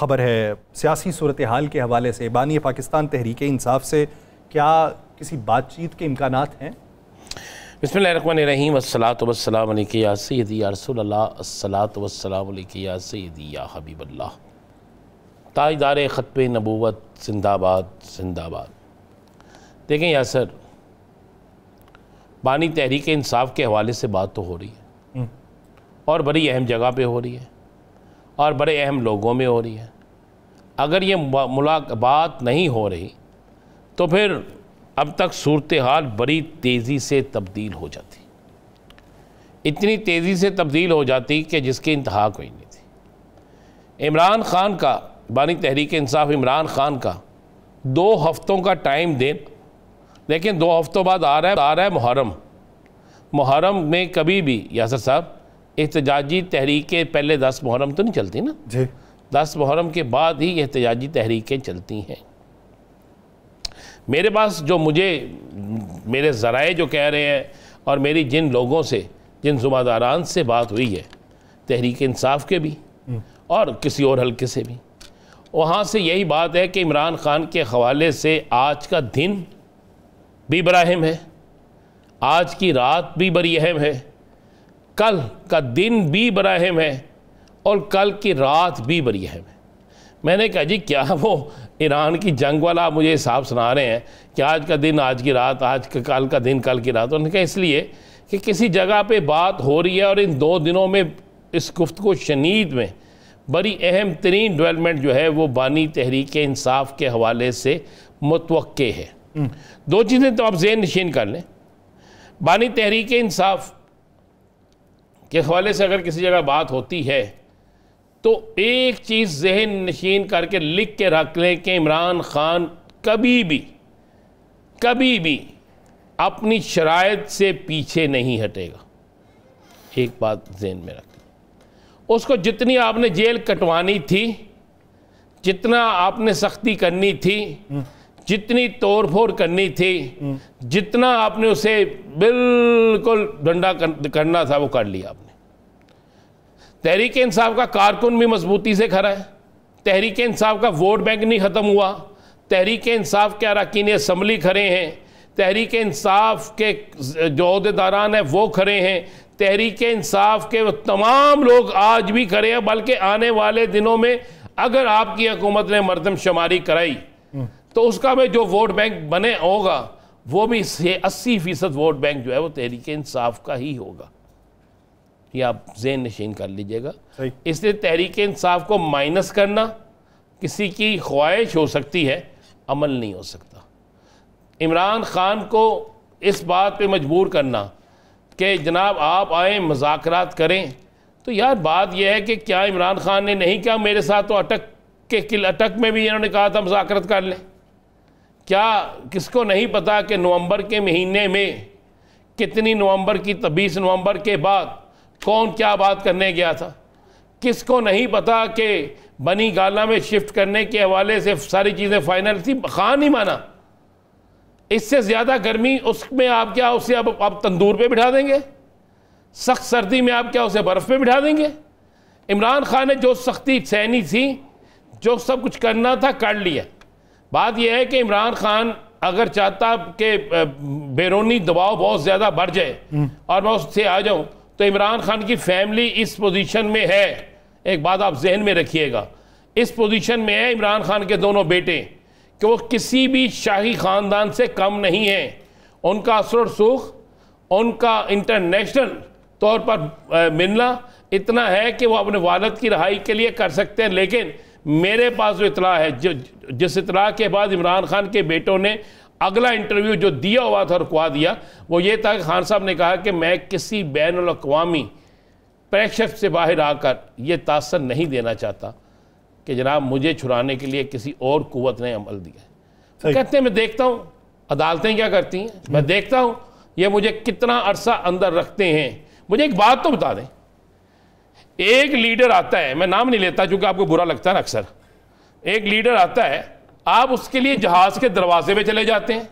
खबर है सियासी सूरत हाल के हवाले से बानी पाकिस्तान तहरीक इंसाफ से क्या किसी बातचीत के इम्कानात हैं? बिस्मिल्लाहिर्रहमानिर्रहीम अस्सलातु वस्सलामु अलैका या सय्यदी या रसूलल्लाह अस्सलातु वस्सलामु अलैका या सय्यदी या हबीबल्लाह। ताजदार ख़त्म नबूवत जिंदाबाद जिंदाबाद। देखें यासर, बानी तहरीक इंसाफ के हवाले से बात तो हो रही है और बड़ी अहम जगह पे हो रही है और बड़े अहम लोगों में हो रही है। अगर ये मुलाकात नहीं हो रही तो फिर अब तक सूरत हाल बड़ी तेज़ी से तब्दील हो जाती, इतनी तेज़ी से तब्दील हो जाती कि जिसकी इंतहा कोई नहीं थी। इमरान ख़ान का, बानी तहरीक इंसाफ इमरान ख़ान का 2 हफ्तों का टाइम दें, लेकिन 2 हफ्तों बाद आ रहा है मुहर्रम में कभी भी यासर साहब एहतजाजी तहरीकें पहले 10 मुहर्रम तो नहीं चलती ना जी, 10 मुहर्रम के बाद ही एहतजाजी तहरीकें चलती हैं। मेरे पास जो मेरे ज़राए जो कह रहे हैं और मेरी जिन लोगों से, जिन ज़ुम्मेदारान से बात हुई है तहरीक इंसाफ के भी और किसी और हल्के से भी, वहाँ से यही बात है कि इमरान ख़ान के हवाले से आज का दिन भी बड़ा अहम है, आज की रात भी बड़ी अहम है, कल का दिन भी बड़ा अहम है और कल की रात भी बड़ी अहम है। मैंने कहा जी क्या वो ईरान की जंग वाला आप मुझे हिसाब सुना रहे हैं कि आज का दिन आज की रात, आज का कल का दिन कल की रात? उन्होंने कहा इसलिए कि किसी जगह पे बात हो रही है और इन 2 दिनों में इस गुफ्तगू शनीद में बड़ी अहम तरीन डेवलपमेंट जो है वो बानी तहरीक इंसाफ के हवाले से मुतवक्के है। 2 चीज़ें तो आप ज़हन नशीन कर लें। बानी तहरीक इंसाफ के हवाले से अगर किसी जगह बात होती है तो एक चीज़ जहन नशीन करके लिख के रख लें कि इमरान ख़ान कभी भी अपनी शराइत से पीछे नहीं हटेगा। एक बात जहन में रखें, उसको जितनी आपने जेल कटवानी थी, जितना आपने सख्ती करनी थी, जितनी तोड़ फोड़ करनी थी, जितना आपने उसे बिल्कुल डंडा करना था वो कर लिया आपने। तहरीक इंसाफ का कारकुन भी मजबूती से खड़ा है, तहरीक इंसाफ का वोट बैंक नहीं ख़त्म हुआ, तहरीक इंसाफ के अरकान असम्बली खड़े हैं, तहरीक इंसाफ के जो अहदेदारान हैं वो खड़े हैं, तहरीक इंसाफ के वो तमाम लोग आज भी खड़े हैं। बल्कि आने वाले दिनों में अगर आपकी हुकूमत ने मरदमशुमारी कराई तो उसका में जो वोट बैंक बने होगा वो भी 80% वोट बैंक जो है वो तहरीक इंसाफ का ही होगा। ये आप ज़हन नशीन कर लीजिएगा। इसलिए तहरीक इंसाफ को माइनस करना किसी की ख्वाहिश हो सकती है, अमल नहीं हो सकता। इमरान ख़ान को इस बात पे मजबूर करना कि जनाब आप आए मुज़ाकरात करें, तो यार बात यह है कि क्या इमरान ख़ान ने नहीं किया? मेरे साथ तो अटक में भी इन्होंने कहा था मुज़ाकरात कर लें। क्या किसको नहीं पता कि नवंबर के महीने में कितनी नवंबर की 20 नवंबर के बाद कौन क्या बात करने गया था? किसको नहीं पता कि बनी गाला में शिफ्ट करने के हवाले से सारी चीज़ें फाइनल थी? खान ही माना। इससे ज़्यादा गर्मी उसमें आप क्या उसे अब आप तंदूर पे बिठा देंगे? सख्त सर्दी में आप क्या उसे बर्फ़ पे बिठा देंगे? इमरान ख़ान ने जो सख्ती सहनी थी, जो सब कुछ करना था कर लिया। बात यह है कि इमरान ख़ान अगर चाहता कि बैरूनी दबाव बहुत ज़्यादा बढ़ जाए और मैं उससे आ जाऊँ, तो इमरान ख़ान की फैमिली इस पोजीशन में है। एक बात आप जहन में रखिएगा, इस पोजीशन में है इमरान ख़ान के दोनों बेटे कि वो किसी भी शाही ख़ानदान से कम नहीं हैं। उनका असर और सुख, उनका इंटरनेशनल तौर पर मिलना इतना है कि वो अपने वालिद की रहाई के लिए कर सकते हैं। लेकिन मेरे पास जो इतला है, जिस इतला के बाद इमरान ख़ान के बेटों ने अगला इंटरव्यू जो दिया हुआ था रुकवा दिया, वो ये था कि खान साहब ने कहा कि मैं किसी बैनुल अक़वामी प्रेशर से बाहर आकर ये तासर नहीं देना चाहता कि जनाब मुझे छुड़ाने के लिए किसी और कुव्वत ने अमल दिया। तो कहते हैं मैं देखता हूँ अदालतें क्या करती हैं, मैं देखता हूँ ये मुझे कितना अरसा अंदर रखते हैं। मुझे एक बात तो बता दें, एक लीडर आता है, मैं नाम नहीं लेता क्योंकि आपको बुरा लगता है ना, अक्सर एक लीडर आता है, आप उसके लिए जहाज के दरवाजे पे चले जाते हैं,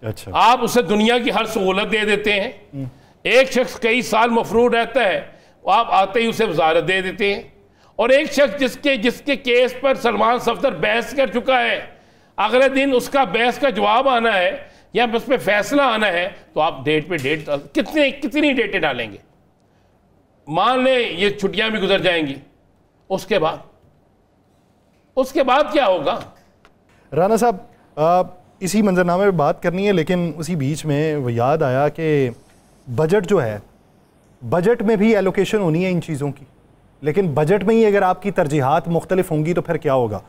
अच्छा, आप उसे दुनिया की हर सहूलत दे देते हैं। एक शख्स कई साल मफरूर रहता है, आप आते ही उसे वजारत दे देते हैं और एक शख्स जिसके केस पर सलमान सफदर बहस कर चुका है, अगले दिन उसका बहस का जवाब आना है या उस पर फैसला आना है, तो आप डेट पे डेट कितनी डेटें डालेंगे? मान लें ये छुट्टियां भी गुजर जाएंगी, उसके बाद क्या होगा? राना साहब, इसी मंजरनामे पे बात करनी है, लेकिन उसी बीच में वो याद आया कि बजट जो है, बजट में भी एलोकेशन होनी है इन चीज़ों की, लेकिन बजट में ही अगर आपकी तरजीहात मुख्तलिफ होंगी तो फिर क्या होगा?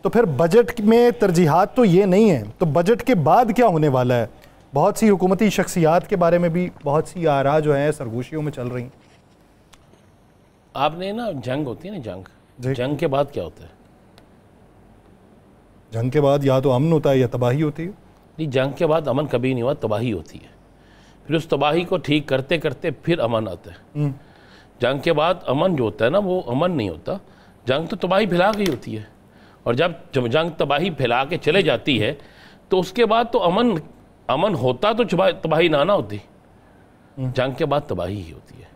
तो फिर बजट में तरजीहात तो ये नहीं है, तो बजट के बाद क्या होने वाला है? बहुत सी हुकूमती शख्सियात के बारे में भी बहुत सी आरा जो है सरगोशियों में चल रही। आपने ना जंग होती है ना, जंग के बाद क्या होता है? जंग के बाद या तो अमन होता है या तबाही होती है। नहीं, जंग के बाद अमन कभी नहीं हुआ, तबाही होती है। फिर उस तबाही को ठीक करते करते फिर अमन आता है। जंग के बाद अमन जो होता है ना, वो अमन नहीं होता, जंग तो तबाही फैला गई होती है। और जब जंग तबाही फैला के चले जाती है तो उसके बाद तो अमन होता तो तबाही ना होती। जंग के बाद तबाही ही होती है,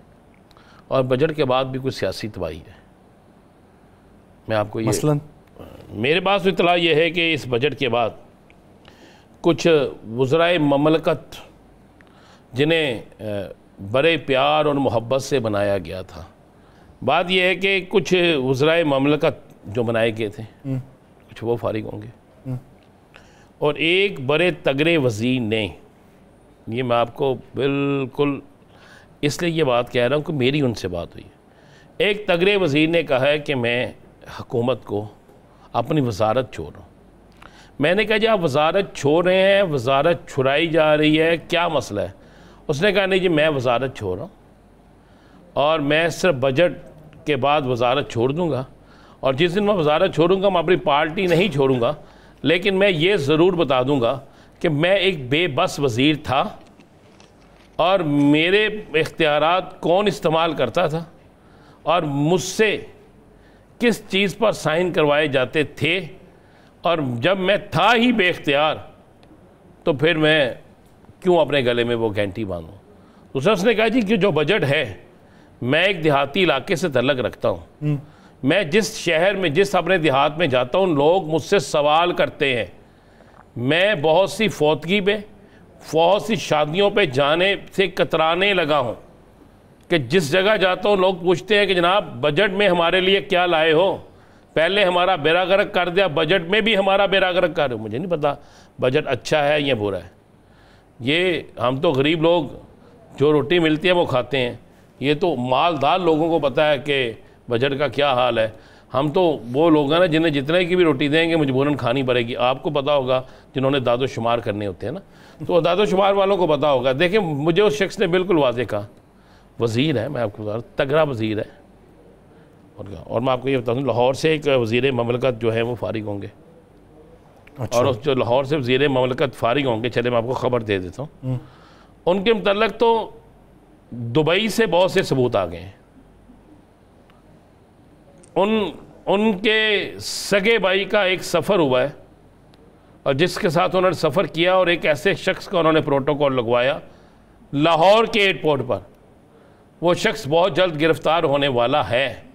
और बजट के बाद भी कुछ सियासी तबाही है। मैं आपको ये मसलन मेरे पास इतला ये है कि इस बजट के बाद कुछ वज़राए ममलकत जिन्हें बड़े प्यार और मोहब्बत से बनाया गया था, बात यह है कि कुछ वज़राए ममलकत जो बनाए गए थे कुछ वो फारिग होंगे, और एक बड़े तगड़े वज़ीर ने, ये मैं आपको बिल्कुल इसलिए ये बात कह रहा हूँ कि मेरी उनसे बात हुई है, एक तगड़े वज़ीर ने कहा है कि मैं हुकूमत को अपनी वजारत छोड़ रहा हूँ। मैंने कहा जी आप वजारत छोड़ रहे हैं, वजारत छुड़ाई जा रही है, क्या मसला है? उसने कहा नहीं जी मैं वजारत छोड़ रहा हूँ और मैं सिर्फ बजट के बाद वजारत छोड़ दूँगा, और जिस दिन मैं वजारत छोड़ूंगा मैं अपनी पार्टी नहीं छोड़ूंगा, लेकिन मैं ये ज़रूर बता दूंगा कि मैं एक बेबस वज़ीर था और मेरे इख्तियारात कौन इस्तेमाल करता था और मुझसे किस चीज़ पर साइन करवाए जाते थे, और जब मैं था ही बेख्तियार तो फिर मैं क्यों अपने गले में वो घंटी बांधूँ। दूसरा उसने कहा जी कि जो बजट है, मैं एक देहाती इलाके से तल्लक रखता हूँ, मैं जिस शहर में जिस अपने देहात में जाता हूँ लोग मुझसे सवाल करते हैं, मैं बहुत सी फौतगी पे बहुत सी शादियों पे जाने से कतराने लगा हूँ कि जिस जगह जाता हूँ लोग पूछते हैं कि जनाब बजट में हमारे लिए क्या लाए हो, पहले हमारा बेड़ा गर्क कर दिया, बजट में भी हमारा बेड़ा गर्क कर रहे हो। मुझे नहीं पता बजट अच्छा है या बुरा है, ये हम तो गरीब लोग जो रोटी मिलती है वो खाते हैं, ये तो मालदार लोगों को पता है कि बजट का क्या हाल है। हम तो वो लोग हैं ना जिन्हें जितने की भी रोटी देंगे मजबूरन खानी पड़ेगी। आपको पता होगा जिन्होंने दादो शुमार करने होते हैं ना, तो दादो शुमार वालों को पता होगा। देखिए मुझे उस शख्स ने बिल्कुल वाज़ेह कहा, वज़ीर है, मैं आपको बता रहा हूँ तगड़ा वज़ीर है। और मैं आपको ये बता दूँ लाहौर से एक वज़ीर ममलकत जो है वो फारिग होंगे। अच्छा। और उस जो लाहौर से वज़ीर ममलकत फारिग होंगे, चले मैं आपको ख़बर दे देता हूँ, उनके मतलब तो दुबई से बहुत से सबूत आ गए हैं। उनके सगे भाई का एक सफ़र हुआ है और जिसके साथ उन्होंने सफ़र किया और एक ऐसे शख्स का उन्होंने प्रोटोकॉल लगवाया लाहौर के एयरपोर्ट पर, वो शख्स बहुत जल्द गिरफ़्तार होने वाला है।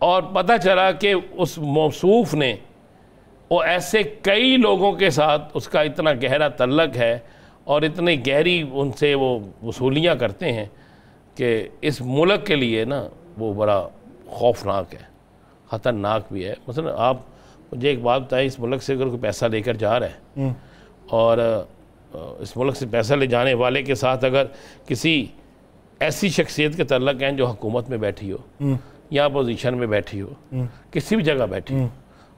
और पता चला कि उस मौसूफ ने वो ऐसे कई लोगों के साथ उसका इतना गहरा तल्लक है और इतनी गहरी उनसे वो वसूलियाँ करते हैं कि इस मुल्क के लिए ना वो बड़ा खौफनाक है, ख़तरनाक भी है। मतलब आप मुझे एक बात बताएं, इस मुल्क से अगर कोई पैसा लेकर जा रहा है और इस मुल्क से पैसा ले जाने वाले के साथ अगर किसी ऐसी शख्सियत के तल्लक हैं जो हुकूमत में बैठी हो या अपोजिशन में बैठी हो, किसी भी जगह बैठी हो,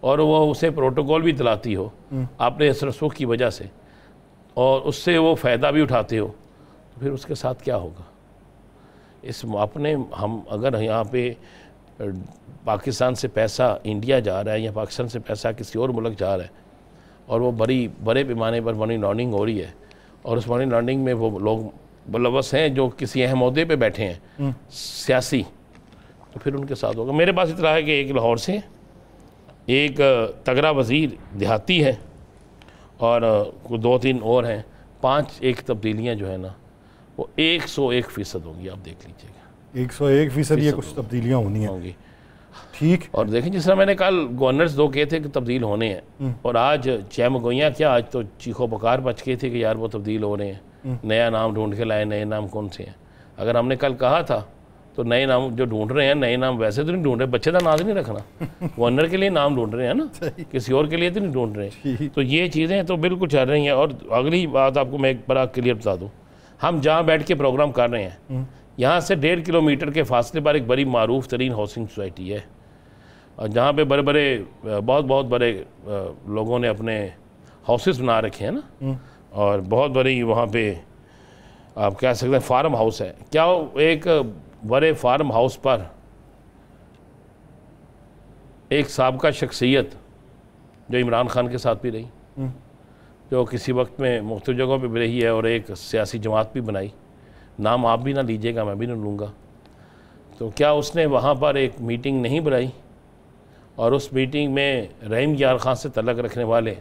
और वो उसे प्रोटोकॉल भी दिलाती हो आपने इस रसूख की वजह से और उससे वो फ़ायदा भी उठाते हो, तो फिर उसके साथ क्या होगा? इस अपने हम अगर यहाँ पे पाकिस्तान से पैसा इंडिया जा रहा है या पाकिस्तान से पैसा किसी और मुल्क जा रहा है और वो बड़े पैमाने पर मनी लॉन्ड्रिंग हो रही है और उस मनी लॉन्ड्रिंग में वो लोग बलवस हैं जो किसी अहम ओहदे पे बैठे हैं सियासी, तो फिर उनके साथ होगा। मेरे पास इतना है कि एक लाहौर से एक तगड़ा वज़ीर देहाती है और 2-3 और हैं, 5 तब्दीलियाँ जो है ना वो 101% होंगी। आप देख लीजिएगा 101% ये कुछ तब्दीलियाँ होनी होंगी। ठीक। और देखें जिस तरह मैंने कल गवर्नर्स 2 कहे थे कि तब्दील होने हैं, और आज चैमगोइयाँ क्या, आज तो चीखो पुकार बच गए थे कि यार वो तब्दील हो रहे हैं, नया नाम ढूंढ के लाए, नए नाम कौन से हैं। अगर हमने कल कहा था तो नए नाम जो ढूंढ रहे हैं, नए नाम वैसे तो नहीं ढूंढ रहे, बच्चे का नाम नहीं रखना, गवर्नर के लिए नाम ढूंढ रहे हैं ना, किसी और के लिए तो नहीं ढूंढ रहे। तो ये चीज़ें तो बिल्कुल चल रही हैं। और अगली बात आपको मैं एक बड़ा क्लियर बता दूँ, हम जहाँ बैठ के प्रोग्राम कर रहे हैं, यहाँ से 1.5 किलोमीटर के फासले पर एक बड़ी मारूफ तरीन हाउसिंग सोसाइटी है, और जहाँ पे बड़े बड़े बहुत बड़े लोगों ने अपने हाउसेस बना रखे हैं ना, और बहुत बड़ी वहाँ पे आप कह सकते हैं फार्म हाउस है। क्या एक बड़े फार्म हाउस पर एक साबका शख्सियत जो इमरान खान के साथ भी रही, जो किसी वक्त में मुख्तलिफ जगहों पे भी रही है, और एक सियासी जमात भी बनाई, नाम आप भी ना लीजिएगा, मैं भी ना लूँगा, तो क्या उसने वहाँ पर एक मीटिंग नहीं बुलाई, और उस मीटिंग में रहीम यार ख़ान से तल्लक रखने वाले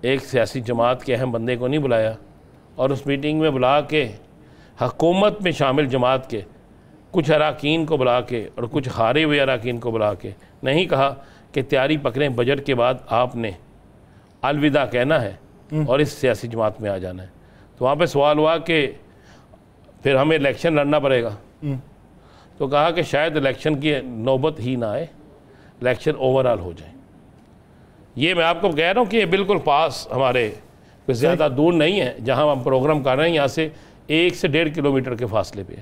एक सियासी जमात के अहम बंदे को नहीं बुलाया, और उस मीटिंग में बुला के हुकूमत में शामिल जमात के कुछ अरकान को बुला के और कुछ हारे हुए अरकान को बुला के नहीं कहा कि तैयारी पकड़ें, बजट के बाद आपने अलविदा कहना है और इस सियासी जमात में आ जाना है। तो वहाँ पे सवाल हुआ कि फिर हमें इलेक्शन लड़ना पड़ेगा, तो कहा कि शायद इलेक्शन की नौबत ही ना आए, इलेक्शन ओवरऑल हो जाए। ये मैं आपको कह रहा हूँ कि ये बिल्कुल पास हमारे कोई ज़्यादा दूर नहीं है, जहाँ हम प्रोग्राम कर रहे हैं, यहाँ से 1 से 1.5 किलोमीटर के फासले पे है।